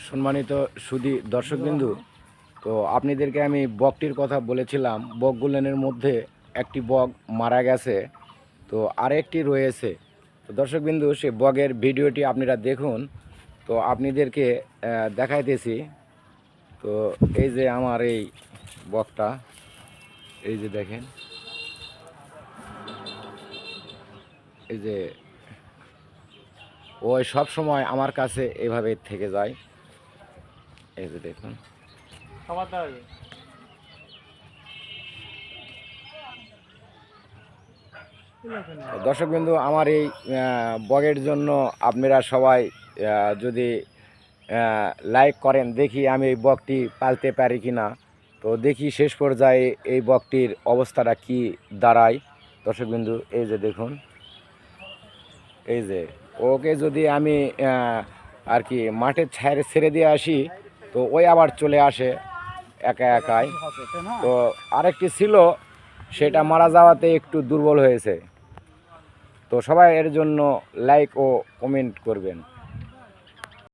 সম্মানিত সুধী দর্শকবিন্দু, তো আপনাদেরকে আমি বকটির কথা বলেছিলাম। বকগুলোর মধ্যে একটি বক মারা গেছে, তো আরেকটি রয়েছে। তো দর্শকবিন্দু, সেই বকের ভিডিওটি আপনারা দেখুন। তো আপনাদেরকে দেখাইতেছি। তো এই যে আমার এই বকটা, এই যে দেখেন, এই যে ওই সব সময় আমার কাছে এভাবে থেকে যায়। এই যে দেখুন, দর্শকবিন্দু, আমার এই বগের জন্য আপনারা সবাই যদি লাইক করেন, দেখি আমি এই বকটি পালতে পারি কি না। তো দেখি শেষ পর্যায়ে এই বকটির অবস্থাটা কি দাঁড়ায়। দর্শকবিন্দু, এই যে দেখুন, এই যে ওকে যদি আমি আর কি মাঠে ছেড়ে দিয়ে আসি, তো ওই আবার চলে আসে একা একাই। তো আরেকটি ছিল, সেটা মারা যাওয়াতে একটু দুর্বল হয়েছে। তো সবাই এর জন্য লাইক ও কমেন্ট করবেন।